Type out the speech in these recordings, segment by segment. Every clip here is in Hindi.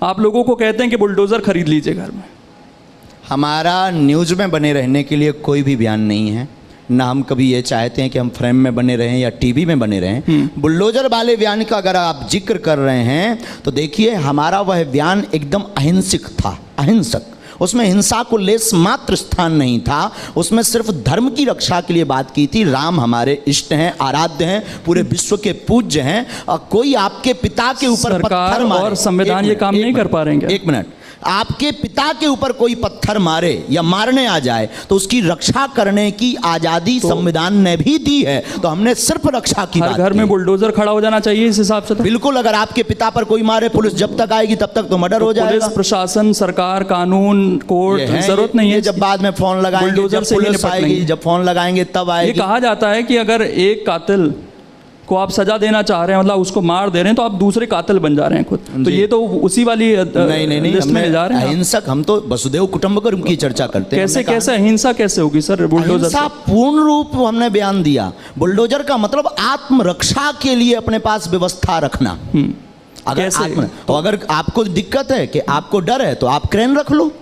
आप लोगों को कहते हैं कि बुलडोज़र खरीद लीजिए घर में। हमारा न्यूज़ में बने रहने के लिए कोई भी बयान नहीं है, ना हम कभी ये चाहते हैं कि हम फ्रेम में बने रहें या टीवी में बने रहें। बुलडोजर वाले बयान का अगर आप जिक्र कर रहे हैं तो देखिए, हमारा वह बयान एकदम अहिंसक था, अहिंसक। उसमें हिंसा को लेस मात्र स्थान नहीं था, उसमें सिर्फ धर्म की रक्षा के लिए बात की थी। राम हमारे इष्ट हैं, आराध्य हैं, पूरे विश्व के पूज्य हैं, और कोई आपके पिता के ऊपर पत्थर मारे, और संविधान ये काम नहीं कर पा रहे हैं। एक मिनट, आपके पिता के ऊपर कोई पत्थर मारे या मारने आ जाए तो उसकी रक्षा करने की आजादी संविधान ने भी दी है। तो हमने सिर्फ रक्षा की बात की। घर में बुलडोजर खड़ा हो जाना चाहिए इस हिसाब से। बिल्कुल, अगर आपके पिता पर कोई मारे, पुलिस जब तक आएगी तब तक तो मर्डर हो जाएगा। पुलिस प्रशासन, सरकार, कानून, कोर्ट, जरूरत नहीं है। जब बाद में फोन लगाएंगे, जब पुलिस आएगी, जब फोन लगाएंगे तब आएगी। ये कहा जाता है कि अगर एक कातिल को आप सजा देना चाह रहे हैं, मतलब उसको मार दे रहे हैं, तो आप दूसरे कातिल बन जा रहे हैं खुद। तो ये तो उसी वाली नहीं, लिस्ट में जा रहे हैं। अहिंसक, हम तो वसुदेव कुटुंबकम की चर्चा करते हैं। कैसे अहिंसा कैसे होगी सर बुलडोजर से? पूर्ण रूप हमने बयान दिया। बुलडोजर का मतलब आत्मरक्षा के लिए अपने पास व्यवस्था रखना। अगर आपको दिक्कत है कि आपको डर है तो आप क्रेन रख लो।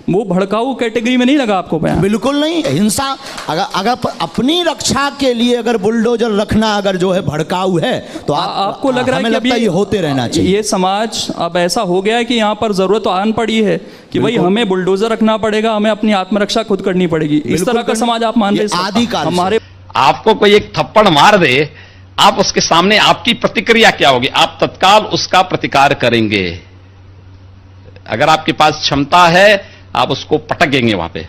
वो भड़काऊ कैटेगरी में नहीं लगा आपको बयान? बिल्कुल नहीं। हिंसा अगर अपनी रक्षा के लिए अगर बुलडोजर रखना अगर जो है भड़काऊ है तो आपको लग रहा है कि अभी ये होते रहना चाहिए। ये समाज अब ऐसा हो गया है कि यहाँ पर जरूरत तो आन पड़ी है कि भाई हमें बुलडोजर रखना पड़ेगा, हमें अपनी आत्मरक्षा खुद करनी पड़ेगी। इस तरह का समाज आप मान रहे? आदिकाल हमारे आपको कोई एक थप्पड़ मार दे, आप उसके सामने आपकी प्रतिक्रिया क्या होगी? आप तत्काल उसका प्रतिकार करेंगे। अगर आपके पास क्षमता है आप उसको पटकेंगे, वहां पे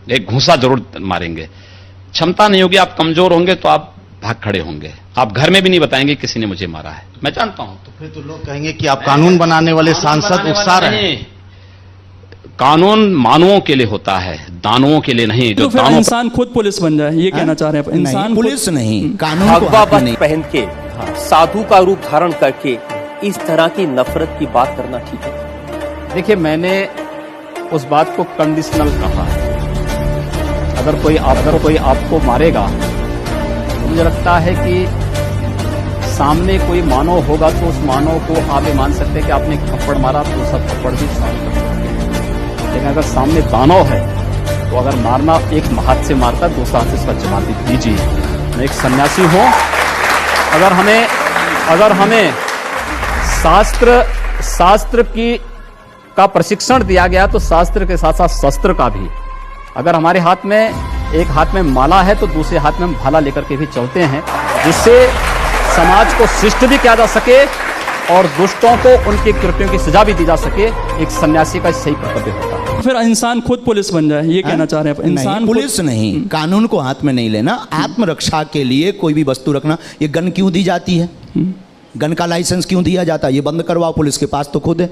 एक घूंसा जरूर मारेंगे। क्षमता नहीं होगी, आप कमजोर होंगे तो आप भाग खड़े होंगे। आप घर में भी नहीं बताएंगे किसी ने मुझे मारा है, मैं जानता हूं। तो फिर तो लोग कहेंगे कि आप कानून बनाने वाले सांसद उकसा रहे हैं। कानून मानवों के लिए होता है, दानवों के लिए नहीं। जो फिर इंसान खुद पुलिस बन जाए, ये कहना चाह रहे हैं? इंसान पुलिस नहीं, कानून भगवा वस्त्र पहन के, साधु का रूप धारण करके इस तरह की नफरत की बात करना ठीक है? देखिए, मैंने उस बात को कंडीशनल कहा है। अगर कोई आपको मारेगा तो मुझे लगता है कि सामने कोई मानव होगा तो उस मानव को आप ये मान सकते हैं कि आपने एक थप्पड़ मारा तो सब थप्पड़ भी शामिल कर सकते हैं। लेकिन अगर सामने दानव है तो अगर मारना एक हाथ से मारता है, दूसरा हाथ से इसका जवाब दीजिए। मैं एक सन्यासी हूं। अगर हमें शास्त्र का प्रशिक्षण दिया गया तो शास्त्र के साथ साथ शस्त्र का भी। अगर हमारे हाथ में एक हाथ में माला है तो दूसरे हाथ में हम भाला लेकर के भी चलते हैं, जिससे समाज को शिष्ट भी किया जा सके और दुष्टों को उनकी कृत्यों की सजा भी दी जा सके। एक सन्यासी का सही कर्तव्य होता है। फिर इंसान खुद पुलिस बन जाए, ये कहना चाह रहे हैं? इंसान पुलिस नहीं, कानून को हाथ में नहीं लेना। आत्मरक्षा के लिए कोई भी वस्तु रखना। ये गन क्यों दी जाती है? गन का लाइसेंस क्यों दिया जाता है? ये बंद करवाओ, पुलिस के पास तो खुद है।